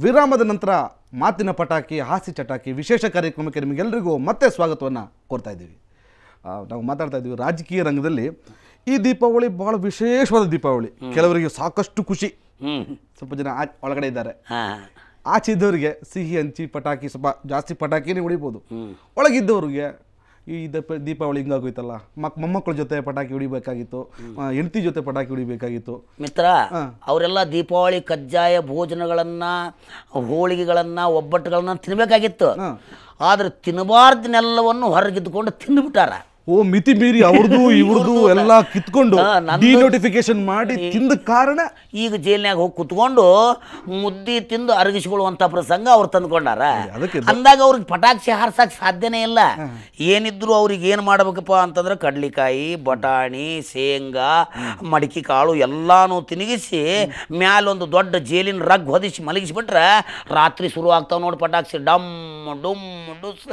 ವಿರಾಮದ ನಂತರ ಮಾತಿನ ಪಟಾಕಿ ಹಾಸ್ಯ ಚಟಾಕಿ ವಿಶೇಷ ಕಾರ್ಯಕ್ರಮಕ್ಕೆ ನಿಮಗೆಲ್ಲರಿಗೂ ಮತ್ತೆ ಸ್ವಾಗತವನ್ನು ಕೋರ್ತಾ ಇದ್ದೀವಿ. ನಾವು ಮಾತಾಡ್ತಾ ಇದ್ದೀವಿ ರಾಜಕೀಯ ರಂಗದಲ್ಲಿ ಈ ದೀಪಾವಳಿ ಬಹಳ ವಿಶೇಷವಾದ ದೀಪಾವಳಿ. ಕೆಲವರಿಗೆ ಸಾಕಷ್ಟು ಖುಷಿ, ಸ್ವಲ್ಪ ಜನ ಒಳಗಡೆ ಇದ್ದಾರೆ, ಆಚೆ ಇದ್ದವರಿಗೆ ಸಿಹಿ ಹಂಚಿ ಪಟಾಕಿ ಸ್ವಲ್ಪ ಜಾಸ್ತಿ ಪಟಾಕಿನೇ ಹೊಡಿಬೋದು. ಒಳಗಿದ್ದವ್ರಿಗೆ ಈ ದೀಪಾವಳಿ ಹಿಂಗಾಗೋಯ್ತಲ್ಲ, ಮೊಮ್ಮಕ್ಕಳ ಜೊತೆ ಪಟಾಕಿ ಹೊಡಿಬೇಕಾಗಿತ್ತು, ಹೆಂಡತಿ ಜೊತೆ ಪಟಾಕಿ ಹೊಡಿಬೇಕಾಗಿತ್ತು. ಮಿತ್ರ, ಅವರೆಲ್ಲ ದೀಪಾವಳಿ ಕಜ್ಜಾಯ ಭೋಜನಗಳನ್ನ, ಹೋಳಿಗೆಗಳನ್ನ, ಒಬ್ಬಟ್ಟುಗಳನ್ನ ತಿನ್ಬೇಕಾಗಿತ್ತು. ಆದ್ರೆ ತಿನ್ನಬಾರ್ದನ್ನೆಲ್ಲವನ್ನು ಹೊರಗಿದ್ದುಕೊಂಡು ತಿಂದುಬಿಟ್ಟಾರ. ಓ, ಮಿತಿ ಮೀರಿ ಅವ್ರದ್ದು ಇವ್ರದ್ದು ಎಲ್ಲ ಕಿತ್ಕೊಂಡು ಡಿನೋಟಿಫಿಕೇಶನ್ ಮಾಡಿ ತಿಂದ ಕಾರಣ ಈಗ ಜೈಲ್ನಾಗ ಹೋಗಿ ಕುತ್ಕೊಂಡು ಮುದ್ದಿ ತಿಂದು ಅರಗಿಸಿಕೊಳ್ಳುವಂತ ಪ್ರಸಂಗ ಅವ್ರು ತಂದ್ಕೊಂಡಾರ. ಅಂದಾಗ ಅವ್ರಿಗೆ ಪಟಾಕ್ಷಿ ಹಾರ್ಸಕ್ ಸಾಧ್ಯನೇ ಇಲ್ಲ. ಏನಿದ್ರು ಅವ್ರಿಗೆ ಏನ್ ಮಾಡ್ಬೇಕಪ್ಪ ಅಂತಂದ್ರೆ ಕಡ್ಲಿಕಾಯಿ, ಬಟಾಣಿ, ಶೇಂಗಾ, ಮಡಿಕೆ ಕಾಳು ಎಲ್ಲಾನು ತಿನ್ನಿಗಿಸಿ ಮ್ಯಾಲೊಂದು ದೊಡ್ಡ ಜೇಲಿನ ರಗ್ ಹೊದಿಸಿ ಮಲಗಿಸಿಬಿಟ್ರೆ ರಾತ್ರಿ ಶುರು ಆಗ್ತಾವ ನೋಡಿ ಪಟಾಕ್ಷಿ. ಡಮ್ ಡುಮ್ ಡುಸ್.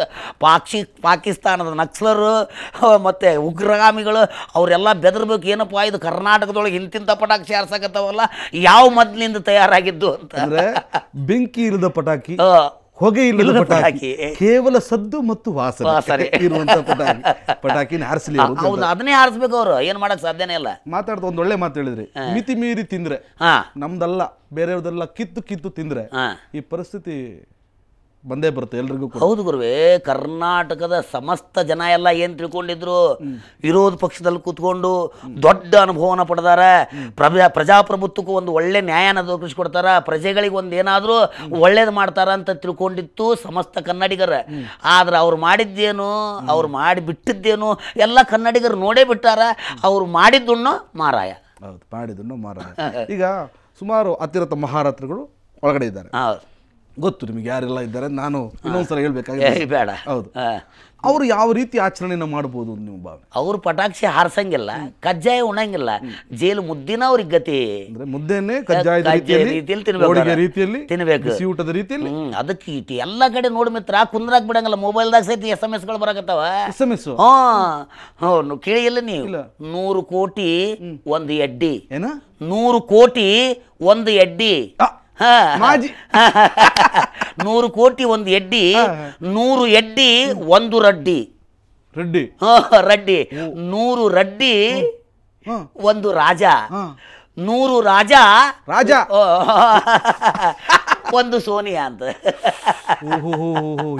ಪಾಕಿಸ್ತಾನದ ನಕ್ಸಲರು ಮತ್ತೆ ಉಗ್ರಗಾಮಿಗಳು ಅವರೆಲ್ಲ ಬೆದರ್ಬೇಕು. ಏನಪ್ಪಾ ಇದು ಕರ್ನಾಟಕದೊಳಗೆ ಇಂತಿಂತ ಪಟಾಕ್ಷಿ ಹಾರ್ಸಕತ್ತವಲ್ಲ, ಯಾವ ಮೊದಲಿಂದ ತಯಾರಾಗಿದ್ದು ಅಂತಂದ್ರೆ ಬೆಂಕಿ ಇಲ್ಲದ ಪಟಾಕಿ, ಹೊಗೆ ಇಲ್ಲದ ಪಟಾಕಿ, ಕೇವಲ ಸದ್ದು ಮತ್ತು ವಾಸನೆ ಇರುವಂತ ಪಟಾಕಿನ ಹಾರಿಸಲಿ. ಹೌದು, ಅದನ್ನೇ ಹಾರಿಸ್ಬೇಕು. ಅವರು ಏನ್ ಮಾಡಕ್ ಸಾಧ್ಯನೇ ಇಲ್ಲ. ಮಾತಾಡ್ತಾ ಒಂದ್ ಒಳ್ಳೆ ಮಾತು ಹೇಳಿದ್ರಿ, ಮಿತಿ ಮೀರಿ ತಿಂದ್ರೆ ನಮ್ದಲ್ಲ ಬೇರೆಯವ್ರದೆಲ್ಲ ಕಿತ್ತು ಕಿತ್ತು ತಿಂದ್ರೆ ಈ ಪರಿಸ್ಥಿತಿ ಬಂದೇ ಬರುತ್ತೆ ಎಲ್ರಿಗೂ. ಹೌದು ಗುರುವೇ, ಕರ್ನಾಟಕದ ಸಮಸ್ತ ಜನ ಎಲ್ಲ ಏನ್ ತಿಳ್ಕೊಂಡಿದ್ರು, ವಿರೋಧ ಪಕ್ಷದಲ್ಲಿ ಕೂತ್ಕೊಂಡು ದೊಡ್ಡ ಅನುಭವನ ಪಡೆದಾರ. ಪ್ರಜಾಪ್ರಭುತ್ವಕ್ಕೂ ಒಂದು ಒಳ್ಳೆ ನ್ಯಾಯನ ದೊರಕಿಸ್ಕೊಡ್ತಾರ, ಪ್ರಜೆಗಳಿಗೆ ಒಂದು ಏನಾದ್ರೂ ಒಳ್ಳೇದು ಮಾಡ್ತಾರ ಅಂತ ತಿಳ್ಕೊಂಡಿತ್ತು ಸಮಸ್ತ ಕನ್ನಡಿಗರ. ಆದ್ರೆ ಅವ್ರು ಮಾಡಿದ್ದೇನು, ಅವ್ರು ಮಾಡಿ ಬಿಟ್ಟಿದ್ದೇನು ಎಲ್ಲ ಕನ್ನಡಿಗರು ನೋಡೇ ಬಿಟ್ಟಾರ. ಅವ್ರು ಮಾಡಿದ್ದನ್ನು ಮಾರಾಯ. ಹೌದು, ಮಾಡಿದ್ದನ್ನು ಮಾರಾಯ. ಈಗ ಸುಮಾರು ಅತಿರಥ ಮಹಾರಥರುಗಳು ಒಳಗಡೆ ಇದ್ದಾರೆ. ಗೊತ್ತು ನಿಮಗೆ ಯಾರೆಲ್ಲ ಇದ್ದಾರೆ, ನಾನು ಇನ್ನೊಂದ್ಸಲ ಹೇಳ್ಬೇಕಾಗಿದೆ ಬೇಡ. ಹೌದು, ಅವರು ಯಾವ ರೀತಿ ಆಚರಣೆನ ಮಾಡ್ಬೋದು ನಿಮ್ಮ ಭಾವನೆ? ಅವ್ರು ಪಟಾಕ್ಷಿ ಹಾರ್ಸಂಗಿಲ್ಲ, ಕಜ್ಜಾಯ ಉಣಂಗಿಲ್ಲ, ಜೈಲು ಮುದ್ದಿನ ಅವ್ರಿಗೆ ಗತಿ. ಅಂದ್ರೆ ಮುದ್ದೆನೆ ಕಜ್ಜಾಯದ ರೀತಿಯಲ್ಲಿ ತಿನ್ಬೇಕು, ಬಿಸಿ ಊಟದ ರೀತಿಯಲ್ಲಿ. ಅದಕ್ಕೆ ಇಟ್ಟು ಎಲ್ಲ ಕಡೆ ನೋಡಿ ಮಿತ್ರ, ಕುಂದ್ರಾಕ್ ಬಿಡಂಗಿಲ್ಲ. ಮೊಬೈಲ್ದಾಗ ಸಹಿತ SMS ಗಳು ಬರಕತ್ತಾವ. SMS ಕೇಳಿಲ್ಲ ನೀವು? 100 ಕೋಟಿ ಒಂದು ಎಡ್ಡಿ. ಏನ 100 ಕೋಟಿ ಒಂದು ಎಡ್ಡಿ. 100 ಕೋಟಿ ಒಂದು ಎಡ್ಡಿ, 100 ಎಡ್ಡಿ ಒಂದು ರಡ್ಡಿ. ರಡ್ಡಿ ರಡ್ಡಿ 100 ರಡ್ಡಿ ಒಂದು ರಾಜ. 100 ರಾಜ ಒಂದು ಸೋನಿಯಾ ಅಂತ.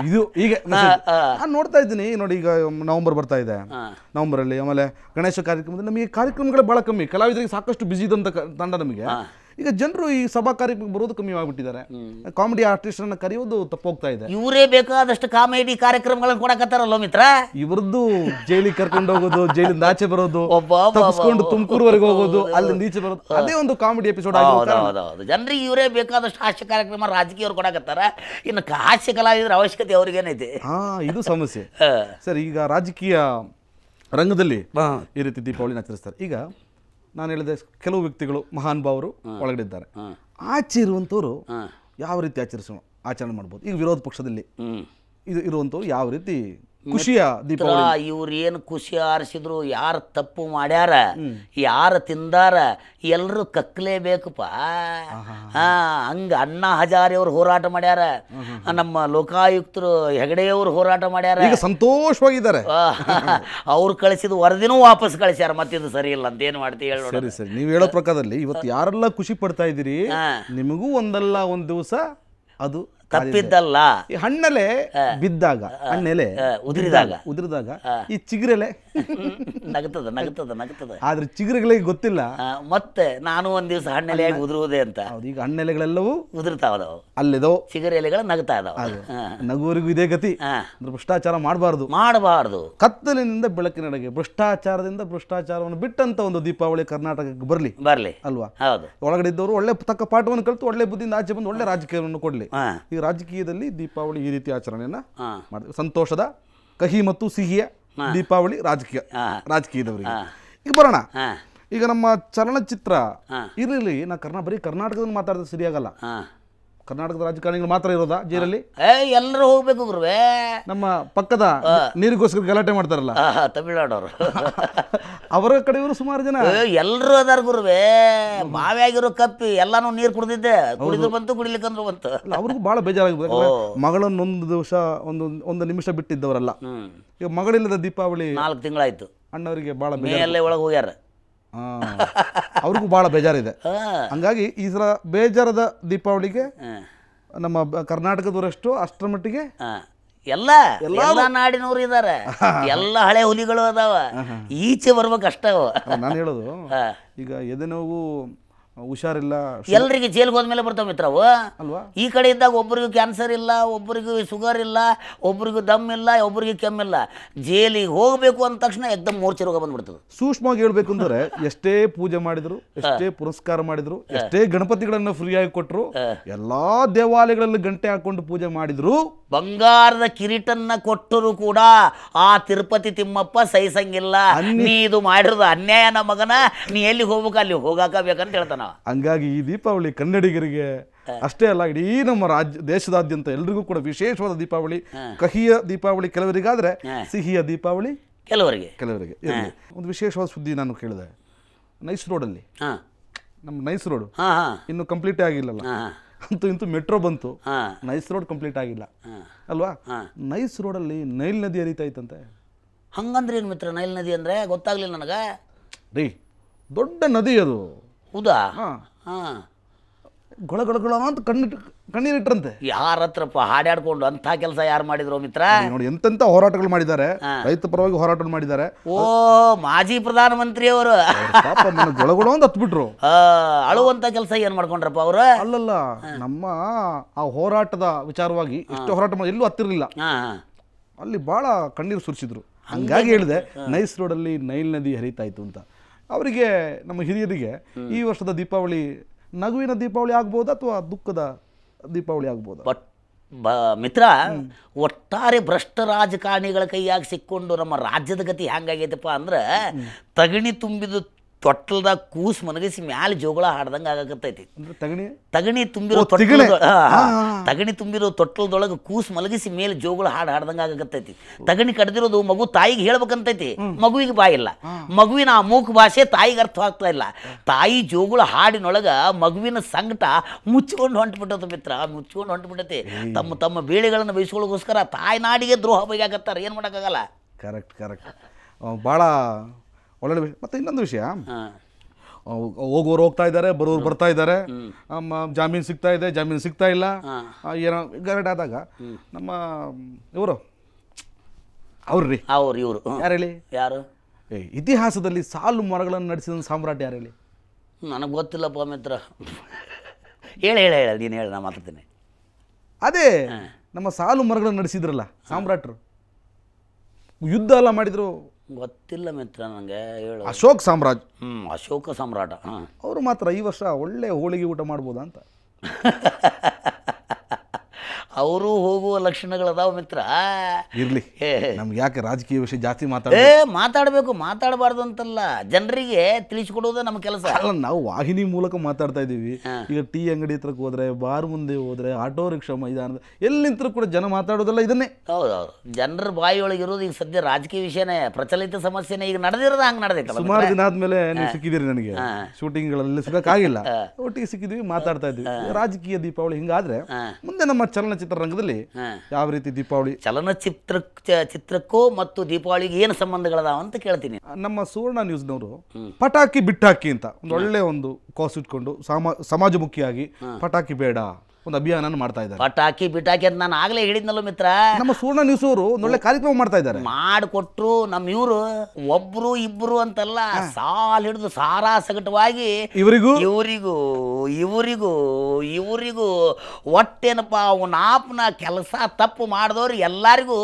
ಇದು ಈಗ ನಾನು ನೋಡ್ತಾ ಇದ್ದೀನಿ ನೋಡಿ. ಈಗ ನವೆಂಬರ್ ಬರ್ತಾ ಇದೆ, ನವೆಂಬರ್ ಅಲ್ಲಿ ಆಮೇಲೆ ಗಣೇಶ ಕಾರ್ಯಕ್ರಮದಲ್ಲಿ ನಮಗೆ ಕಾರ್ಯಕ್ರಮಗಳೇ ಬಹಳ ಕಮ್ಮಿ. ಕಲಾವಿದರಿಗೆ ಸಾಕಷ್ಟು ಬಿಸಿ ಇದ್ದಂತ ತಂಡ ನಮಗೆ. ಈಗ ಜನರು ಈ ಸಭಾ ಕಾರ್ಯಕ್ರಮ ಬರೋದು ಕಮ್ಮಿ ಆಗ್ಬಿಟ್ಟಿದ್ದಾರೆ. ಕಾಮಿಡಿ ಆರ್ಟಿಸ್ಟ್ ಅನ್ನ ಕರೆಯೋದು ತಪ್ಪೋಗ್ತಾ ಇದೆ. ಇವರೇ ಬೇಕಾದಷ್ಟು ಕಾಮಿಡಿ ಕಾರ್ಯಕ್ರಮಗಳನ್ನ ಕೊಡಕತ್ತಾರಲ್ಲ ಮಿತ್ರ. ಇವ್ರದ್ದು ಜೈಲಿಗೆ ಕರ್ಕೊಂಡು ಹೋಗೋದು, ಜೈಲಿಂದ ಆಚೆ ಬರೋದು, ತಪ್ಪಿಸ್ಕೊಂಡು ತುಮಕೂರುವರೆಗೆ ಹೋಗೋದು, ಅಲ್ಲಿಂದ ಈಚೆ ಬರೋದು, ಅದೇ ಒಂದು ಕಾಮಿಡಿ ಎಪಿಸೋಡ್ ಆಗಿದೆ. ಜನರಿಗೆ ಇವರೇ ಬೇಕಾದಷ್ಟು ಹಾಸ್ಯ ಕಾರ್ಯಕ್ರಮ ರಾಜಕೀಯವ್ರು ಕೊಡಕತ್ತಾರ. ಇನ್ನು ಹಾಸ್ಯ ಕಲಾವಿದರ ಅವಶ್ಯಕತೆ ಅವ್ರಿಗೇನೈತೆ? ಇದು ಸಮಸ್ಯೆ ಸರ್. ಈಗ ರಾಜಕೀಯ ರಂಗದಲ್ಲಿ ಈ ರೀತಿ ದೀಪಾವಳಿನ ಆಚರಿಸ್ತಾರೆ. ಈಗ ನಾನು ಹೇಳಿದೆ, ಕೆಲವು ವ್ಯಕ್ತಿಗಳು ಮಹಾನ್ ಭಾವರು ಒಳಗಡೆ ಇದ್ದಾರೆ. ಆಚೆ ಇರುವಂಥವ್ರು ಯಾವ ರೀತಿ ಆಚರಣೆ ಮಾಡ್ಬೋದು? ಈಗ ವಿರೋಧ ಪಕ್ಷದಲ್ಲಿ ಇದು ಇರುವಂಥವ್ರು ಯಾವ ರೀತಿ ಖುಷಿಯ ದೀಪಾವಳಿ? ಇವ್ರು ಏನು ಖುಷಿ ಆರಿಸಿದ್ರು, ಯಾರು ತಪ್ಪು ಮಾಡ್ಯಾರ, ಯಾರು ತಿಂದಾರ, ಎಲ್ಲರೂ ಕಕ್ಕಲೇಬೇಕಪ್ಪ. ಹಂಗ ಅಣ್ಣಾ ಹಜಾರೆ ಅವ್ರು ಹೋರಾಟ ಮಾಡ್ಯಾರ, ನಮ್ಮ ಲೋಕಾಯುಕ್ತರು ಹೆಗಡೆಯವರು ಹೋರಾಟ ಮಾಡ್ಯಾರ, ಈಗ ಸಂತೋಷವಾಗಿದ್ದಾರೆ. ಅವ್ರು ಕಳಿಸಿದ ವರದಿನೂ ವಾಪಸ್ ಕಳಿಸ್ಯಾರ. ಮತ್ತಿದು ಸರಿ ಇಲ್ಲ ಅಂತ ಏನು ಮಾಡ್ತೀವಿ ಹೇಳಿ. ಸರಿ ಸರಿ, ನೀವು ಹೇಳೋ ಪ್ರಕಾರದಲ್ಲಿ ಇವತ್ತು ಯಾರೆಲ್ಲ ಖುಷಿ ಪಡ್ತಾ ಇದ್ದೀರಿ, ನಿಮಗೂ ಒಂದಲ್ಲ ಒಂದು ದಿವಸ ಅದು ತಪ್ಪಿದ್ದಲ್ಲ. ಹಣ್ಣೆಲೆ ಬಿದ್ದಾಗ, ಹಣ್ಣೆಲೆ ಉದುರಿದಾಗ ಈ ಚಿಗುರೆಲೆ ನಗುತ್ತದ. ಆದ್ರೆ ಚಿಗುರುಗಳಿಗೆ ಗೊತ್ತಿಲ್ಲ ಮತ್ತೆ ನಾನು ಒಂದ್ ದಿವಸ ಹಣ್ಣೆಲೆಯಾಗಿ ಉದುರುವುದೇ ಅಂತ. ಈಗ ಹಣ್ಣೆಲೆಗಳೆಲ್ಲವೂ ಉದುರ್ತಾವ, ಅಲ್ಲಿದೋ ಚಿಗುರು ಎಲೆಗಳು ನಗ್ತಾ ಇದಾವ. ನಗುವರಿಗೂ ಇದೇ ಗತಿ. ಭ್ರಷ್ಟಾಚಾರ ಮಾಡಬಾರ್ದು. ಕತ್ತಲಿನಿಂದ ಬೆಳಕಿನೆಡೆಗೆ, ಭ್ರಷ್ಟಾಚಾರದಿಂದ ಭ್ರಷ್ಟಾಚಾರವನ್ನು ಬಿಟ್ಟಂತ ಒಂದು ದೀಪಾವಳಿ ಕರ್ನಾಟಕಕ್ಕೆ ಬರ್ಲಿ ಅಲ್ವಾ? ಒಳಗಡೆ ಇದ್ದವರು ಒಳ್ಳೆ ತಕ್ಕ ಪಾಠವನ್ನು ಕಲಿತು ಒಳ್ಳೆ ಬುದ್ಧಿಯಿಂದ ಆಚೆ ಬಂದು ಒಳ್ಳೆ ರಾಜಕೀಯವನ್ನು ಕೊಡ್ಲಿ. ಈ ರಾಜಕೀಯದಲ್ಲಿ ದೀಪಾವಳಿ ಈ ರೀತಿ ಆಚರಣೆಯನ್ನ ಮಾಡ್ತೀವಿ. ಸಂತೋಷದ ಕಹಿ ಮತ್ತು ಸಿಹಿಯ ದೀಪಾವಳಿ ರಾಜಕೀಯದವರಿಗೆ. ಈಗ ಬರೋಣ, ಈಗ ನಮ್ಮ ಚಲನಚಿತ್ರ ಇರಲಿ. ನಾ ಬರೀ ಕರ್ನಾಟಕದಲ್ಲಿ ಮಾತಾಡಿದ್ರೆ ಸರಿಯಾಗಲ್ಲ. ಕರ್ನಾಟಕದ ರಾಜಕಾರಣಿಗಳು ಮಾತ್ರ ಇರೋದಾ ಜೈಲಲ್ಲಿ? ಎಲ್ಲರೂ ಹೋಗ್ಬೇಕು ಗುರುವೇ. ನಮ್ಮ ಪಕ್ಕದ ನೀರಿಗೋಸ್ಕರ ಗಲಾಟೆ ಮಾಡ್ತಾರಲ್ಲ ತಮಿಳ್ನಾಡವರು, ಅವರ ಕಡೆಯವರು ಸುಮಾರು ಜನ ಎಲ್ಲರೂ ಅದಾರ ಗುರುವೇ. ಬಾವಿಯಾಗಿರೋ ಕಪ್ಪಿ ಎಲ್ಲಾನು ನೀರು ಕುಡಿದಿದ್ದೆ, ಕುಡಿದ್ರು ಬಂತು, ಕುಡಿಲಿಕ್ಕಂದ್ರು ಬಂತು. ಅವ್ರಿಗೂ ಬಹಳ ಬೇಜಾರಾಗಿದೆ. ಮಗಳನ್ನ ಒಂದು ದಿವಸ ಒಂದು ನಿಮಿಷ ಬಿಟ್ಟಿದ್ದವರಲ್ಲ. ಈಗ ಮಗಳಿಲ್ಲದ ದೀಪಾವಳಿ 4 ತಿಂಗಳಾಯ್ತು. ಅಣ್ಣವರಿಗೆ ಬಹಳ ಮೇಲೇ ಒಳಗೆ ಹೋಗ್ಯಾರ. ಅವ್ರಿಗೂ ಬಹಳ ಬೇಜಾರಿದೆ. ಹಂಗಾಗಿ ಈ ಸಲ ಬೇಜಾರದ ದೀಪಾವಳಿಗೆ ನಮ್ಮ ಕರ್ನಾಟಕದವರಷ್ಟು ಅಷ್ಟರ ಮಟ್ಟಿಗೆ ಎಲ್ಲ ನಾಡಿನವ್ರು ಇದಾರೆ, ಎಲ್ಲ ಹಳೆ ಹುಲಿಗಳು ಅದಾವ, ಈಚೆ ಬರ್ಬೇಕು ಅಷ್ಟ. ನಾನು ಹೇಳೋದು ಈಗ ಎದೆನೋವು ಹುಷಾರಿಲ್ಲ ಎಲ್ರಿಗೆ ಜೈಲ್ಗೆ ಹೋದ್ಮೇಲೆ ಬರ್ತಾವ ಮಿತ್ರ ಅವು ಅಲ್ವಾ. ಈ ಕಡೆ ಇದ್ದಾಗ ಒಬ್ಬರಿಗೂ ಕ್ಯಾನ್ಸರ್ ಇಲ್ಲ, ಒಬ್ಬರಿಗೂ ಶುಗರ್ ಇಲ್ಲ, ಒಬ್ಬರಿಗೂ ದಮ್ ಇಲ್ಲ, ಒಬ್ಬರಿಗೆ ಕೆಮ್ಮಿಲ್ಲ. ಜೈಲಿಗೆ ಹೋಗ್ಬೇಕು ಅಂದ ತಕ್ಷಣ ಎಕ್ದಮ್ ಮೂರ್ಛೆ ರೋಗ ಬಂದ್ಬಿಡ್ತದೆ. ಸೂಕ್ಷ್ಮವಾಗಿ ಹೇಳ್ಬೇಕು ಅಂದ್ರೆ ಎಷ್ಟೇ ಪೂಜೆ ಮಾಡಿದ್ರು, ಎಷ್ಟೇ ಪುರಸ್ಕಾರ ಮಾಡಿದ್ರು, ಎಷ್ಟೇ ಗಣಪತಿಗಳನ್ನ ಫ್ರೀಯಾಗಿ ಕೊಟ್ಟರು, ಎಲ್ಲಾ ದೇವಾಲಯಗಳಲ್ಲಿ ಗಂಟೆ ಹಾಕೊಂಡು ಪೂಜೆ ಮಾಡಿದ್ರು, ಬಂಗಾರದ ಕಿರೀಟನ್ನ ಕೊಟ್ಟರು ಕೂಡ ಆ ತಿರುಪತಿ ತಿಮ್ಮಪ್ಪ ಸಹಿಸಂಗಿಲ್ಲ. ನೀ ಇದು ಮಾಡಿರೋದು ಅನ್ಯಾಯನ ಮಗನ, ನೀ ಎಲ್ಲಿ ಹೋಗ್ಬೇಕು ಅಲ್ಲಿ ಹೋಗಾಕಬೇಕಂತ ಹೇಳ್ತಾನ. ಹಂಗಾಗಿ ಈ ದೀಪಾವಳಿ ಕನ್ನಡಿಗರಿಗೆ ಅಷ್ಟೇ ಅಲ್ಲ, ಇಡೀ ನಮ್ಮ ದೇಶದಾದ್ಯಂತ ಎಲ್ರಿಗೂ ಕೂಡ ವಿಶೇಷವಾದ ದೀಪಾವಳಿ. ಕಹಿಯ ದೀಪಾವಳಿ ಕೆಲವರಿಗಾದ್ರೆ, ಸಿಹಿಯ ದೀಪಾವಳಿ ಕೆಲವರಿಗೆ. ಒಂದು ವಿಶೇಷವಾದ ಸುದ್ದಿ ನಾನು ಕೇಳಿದೆ. ನೈಸ್ ರೋಡಲ್ಲಿ, ನಮ್ಮ ನೈಸ್ ರೋಡ್ ಇನ್ನು ಕಂಪ್ಲೀಟ್ ಆಗಿಲ್ಲಲ್ಲ, ಅಂತೂ ಇಂತೂ ಮೆಟ್ರೋ ಬಂತು, ನೈಸ್ ರೋಡ್ ಕಂಪ್ಲೀಟ್ ಆಗಿಲ್ಲ ಅಲ್ವಾ. ನೈಸ್ ರೋಡಲ್ಲಿ ನೈಲ್ ನದಿ ಹರಿತಾ ಇತ್ತಂತೆ. ಹಂಗಂದ್ರೆ ಏನು ಮಿತ್ರ ನೈಲ್ ನದಿ ಅಂದ್ರೆ? ಗೊತ್ತಾಗ್ಲಿಲ್ಲ ನನಗೆ ರೀ. ದೊಡ್ಡ ನದಿ ಅದು. ಹೌದಾ? ಗೊಳಗೊಳಗೊಳ ಅಂತ ಕಣ್ಣೀರಿಟ್ರಂತೆ. ಯಾರ ಹತ್ರಪ್ಪ ಹಾಡ್ಯಾಡ್ಕೊಂಡು ಅಂತ ಕೆಲಸ ಯಾರು ಮಾಡಿದ್ರು ಮಿತ್ರ? ನೋಡಿ ಎಂತೆಂತ ಹೋರಾಟಗಳು ಮಾಡಿದ್ದಾರೆ, ರೈತ ಪರವಾಗಿ ಹೋರಾಟ ಮಾಡಿದ್ದಾರೆ. ಓ, ಮಾಜಿ ಪ್ರಧಾನಮಂತ್ರಿ ಅವರು ಗೊಳಗೊಳ ಅಂತ ಹತ್ಬಿಟ್ರು. ಅಳುವಂತ ಕೆಲಸ ಏನ್ ಮಾಡ್ಕೊಂಡ್ರಪ್ಪ ಅವರು? ಅಲ್ಲಲ್ಲ, ನಮ್ಮ ಆ ಹೋರಾಟದ ವಿಚಾರವಾಗಿ ಇಷ್ಟು ಹೋರಾಟ ಎಲ್ಲೂ ಹತ್ತಿರಲಿಲ್ಲ, ಅಲ್ಲಿ ಬಹಳ ಕಣ್ಣೀರು ಸುರಿಸಿದ್ರು. ಹಂಗಾಗಿ ಹೇಳಿದೆ ನೈಸ್ ರೋಡಲ್ಲಿ ನೈಲ್ ನದಿ ಹರಿತಾ ಇತ್ತು ಅಂತ. ಅವರಿಗೆ, ನಮ್ಮ ಹಿರಿಯರಿಗೆ ಈ ವರ್ಷದ ದೀಪಾವಳಿ ನಗುವಿನ ದೀಪಾವಳಿ ಆಗ್ಬೋದಾ ಅಥವಾ ದುಃಖದ ದೀಪಾವಳಿ ಆಗ್ಬೋದಾ? ಮಿತ್ರ, ಒಟ್ಟಾರೆ ಭ್ರಷ್ಟ ರಾಜಕಾರಣಿಗಳ ಕೈಯಾಗಿ ಸಿಕ್ಕೊಂಡು ನಮ್ಮ ರಾಜ್ಯದ ಗತಿ ಹೆಂಗಾಗೈತಪ್ಪ ಅಂದ್ರೆ, ತಗಣಿ ತುಂಬಿದ ತೊಟ್ಟಲ್ದಾಗ ಕೂಸು ಮನಗಿಸಿ ಮ್ಯಾಲೆ ಜೋಗಳ ಹಾಡ್ದಂಗೆ ಆಗಕತ್ತೈತಿ. ತಗಣಿ ತುಂಬಿರೋ ತಗಣಿ ತುಂಬಿರೋ ತೊಟ್ಟಲ್ದೊಳಗೆ ಕೂಸು ಮಲಗಿಸಿ ಮೇಲೆ ಜೋಗಳ ಹಾಡ್ದಂಗೆ ಆಗಕತ್ತೈತಿ. ತಗಣಿ ಕಡ್ದಿರೋದು ಮಗು ತಾಯಿಗೆ ಹೇಳ್ಬೇಕಂತೈತಿ, ಮಗುವಿಗೆ ಬಾಯಿಲ್ಲ. ಮಗುವಿನ ಆ ಮೂಕ ಭಾಷೆ ತಾಯಿಗೆ ಅರ್ಥ ಆಗ್ತಾ ಇಲ್ಲ. ತಾಯಿ ಜೋಗಳ ಹಾಡಿನೊಳಗ ಮಗುವಿನ ಸಂಕಟ ಮುಚ್ಕೊಂಡು ಹೊಂಟ್ಬಿಟ್ಟದ ಮಿತ್ರ, ಮುಚ್ಕೊಂಡು ಹೊಂಟ್ಬಿಟ್ಟೈತಿ. ತಮ್ಮ ತಮ್ಮ ಬೇಳೆಗಳನ್ನು ಬೇಯಿಸ್ಕೊಳ್ಳೋಗೋಸ್ಕರ ತಾಯಿ ನಾಡಿಗೆ ದ್ರೋಹ ಬೈಯಾಕತ್ತಾರ. ಏನು ಮಾಡೋಕ್ಕಾಗಲ್ಲ. ಕರೆಕ್ಟ್ ಭಾಳ ಒಳ್ಳೆ ವಿಷಯ. ಮತ್ತು ಇನ್ನೊಂದು ವಿಷಯ, ಹೋಗೋರು ಹೋಗ್ತಾ ಇದ್ದಾರೆ, ಬರೋರು ಬರ್ತಾ ಇದ್ದಾರೆ, ಜಾಮೀನು ಸಿಗ್ತಾ ಇದೆ, ಜಾಮೀನು ಸಿಗ್ತಾ ಇಲ್ಲ, ಏನೋ ಗಲಾಟೆ ಆದಾಗ ನಮ್ಮ ಇವರು ಅವ್ರಿ ಇವರು ಯಾರು ಹೇಳಿ? ಯಾರು? ಇತಿಹಾಸದಲ್ಲಿ ಸಾಲು ಮರಗಳನ್ನು ನಡೆಸಿದ ಸಾಮ್ರಾಟ್ ಯಾರು ಹೇಳಿ? ನನಗೆ ಗೊತ್ತಿಲ್ಲಪ್ಪ ಮಿತ್ರ. ಹೇಳಿ ನೀನು ಹೇಳಿ, ನಾ ಮಾತಾಡ್ತೀನಿ. ಅದೇ ನಮ್ಮ ಸಾಲು ಮರಗಳನ್ನು ನಡೆಸಿದ್ರಲ್ಲ ಸಾಮ್ರಾಟರು, ಯುದ್ಧ ಎಲ್ಲ ಮಾಡಿದ್ರು. ಗೊತ್ತಿಲ್ಲ ಮಿತ್ರ ನನಗೆ, ಹೇಳು. ಅಶೋಕ್ ಸಾಮ್ರಾಜ್. ಅಶೋಕ ಸಾಮ್ರಾಟ. ಅವರು ಮಾತ್ರ ಈ ವರ್ಷ ಒಳ್ಳೆ ಹೋಳಿಗೆ ಊಟ ಮಾಡ್ಬೋದಾ ಅಂತ. ಅವರು ಹೋಗುವ ಲಕ್ಷಣಗಳದಾವ ಮಿತ್ರ. ಇರ್ಲಿ, ನಮ್ಗೆ ಯಾಕೆ ರಾಜಕೀಯ ವಿಷಯ ಜಾಸ್ತಿ ಮಾತಾಡಬೇಕು, ಮಾತಾಡಬಾರ್ದು ಅಂತಲ್ಲ, ಜನರಿಗೆ ತಿಳಿಸ್ಕೊಡೋದು ನಮ್ಮ ಕೆಲಸ. ನಾವು ವಾಹಿನಿ ಮೂಲಕ ಮಾತಾಡ್ತಾ ಇದ್ದೀವಿ. ಈಗ ಟೀ ಅಂಗಡಿ ಹತ್ರಕ್ಕೆ ಹೋದ್ರೆ, ಬಾರ್ ಮುಂದೆ ಹೋದ್ರೆ, ಆಟೋ ರಿಕ್ಷಾ ಮೈದಾನದ ಎಲ್ಲಿ ನಿಂತರೂ ಕೂಡ ಜನ ಮಾತಾಡೋದಲ್ಲ ಇದನ್ನೇ. ಹೌದೌದು, ಜನರ ಬಾಯಿಯೊಳಗೆ ಇರೋದು ಈಗ ಸದ್ಯ ರಾಜಕೀಯ ವಿಷಯನೇ, ಪ್ರಚಲಿತ ಸಮಸ್ಯೆನೇ. ಈಗ ನಡೆದಿರೋದು ಹಂಗೆ ನಡೆದೈತೆ. ಸುಮಾರು ದಿನ ಆದ್ಮೇಲೆ ನೀವು ಸಿಕ್ಕಿದ್ದೀರಿ ನನಗೆ, ಶೂಟಿಂಗ್ಗಳಲ್ಲಿ ಸಿಗಕ್ಕಾಗಿಲ್ಲ, ಒಟ್ಟಿಗೆ ಸಿಕ್ಕಿದ್ವಿ, ಮಾತಾಡ್ತಾ ಇದ್ವಿ. ರಾಜಕೀಯ ದೀಪಾವಳಿ ಹಿಂಗಾದ್ರೆ ಮುಂದೆ ನಮ್ಮ ಚಲನಚಿತ್ರ ರಂಗದಲ್ಲಿ ಯಾವ ರೀತಿ ದೀಪಾವಳಿ, ಚಿತ್ರಕ್ಕೂ ಮತ್ತು ದೀಪಾವಳಿಗೆ ಏನು ಸಂಬಂಧಗಳದಾವ ಅಂತ ಕೇಳ್ತೀನಿ. ನಮ್ಮ ಸುವರ್ಣ ನ್ಯೂಸ್ನವರು ಪಟಾಕಿ ಬಿಟ್ಟಾಕಿ ಅಂತ ಒಂದು ಒಳ್ಳೆ ಒಂದು ಕಾಸ್ ಇಟ್ಕೊಂಡು ಸಮಾಜಮುಖಿಯಾಗಿ ಪಟಾಕಿ ಬೇಡ ಒಂದು ಅಭಿಯಾನ ಮಾಡ್ತಾ ಇದ್ದಾರೆ. ಪಟಾಕಿ ಬಿಟಾಕಿ ಅಂತ ನಾನು ಆಗ್ಲೇ ಹೇಳಿದ್ನಲ್ಲ ಮಿತ್ರ. ನಮ್ಮ ಸುವರ್ಣ ನ್ಯೂಸ್ ಅವರು ಒಳ್ಳೆ ಕಾರ್ಯಕ್ರಮ ಮಾಡ್ತಾ ಇದ್ದಾರೆ. ಮಾಡಿಕೊಟ್ರು ನಮ್ಮ ಇವರು ಒಬ್ರು ಇಬ್ರು ಅಂತಲ್ಲ, ಸಾಲ್ ಹಿಡಿದು ಸಾರಾ ಸಗಟವಾಗಿ ಇವರಿಗೂ ಒಟ್ಟೇನಪ್ಪ ಅವನಾಪ್ನ ಕೆಲಸ ತಪ್ಪು ಮಾಡಿದವ್ರು ಎಲ್ಲರಿಗೂ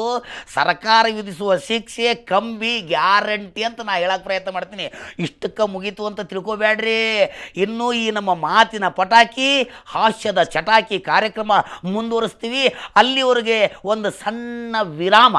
ಸರ್ಕಾರ ವಿಧಿಸುವ ಶಿಕ್ಷೆ ಕಂಬಿ ಗ್ಯಾರಂಟಿ ಅಂತ ನಾ ಹೇಳಕ್ ಪ್ರಯತ್ನ ಮಾಡ್ತೀನಿ. ಇಷ್ಟಕ್ಕೆ ಮುಗೀತು ಅಂತ ತಿಳ್ಕೊಬೇಡ್ರಿ. ಇನ್ನೂ ಈ ನಮ್ಮ ಮಾತಿನ ಪಟಾಕಿ, ಹಾಸ್ಯದ ಚಟಾಕಿ ಕಾರ್ಯಕ್ರಮ ಮುಂದುವರಿಸ್ತೀವಿ. ಅಲ್ಲಿವರೆಗೆ ಒಂದು ಸಣ್ಣ ವಿರಾಮ.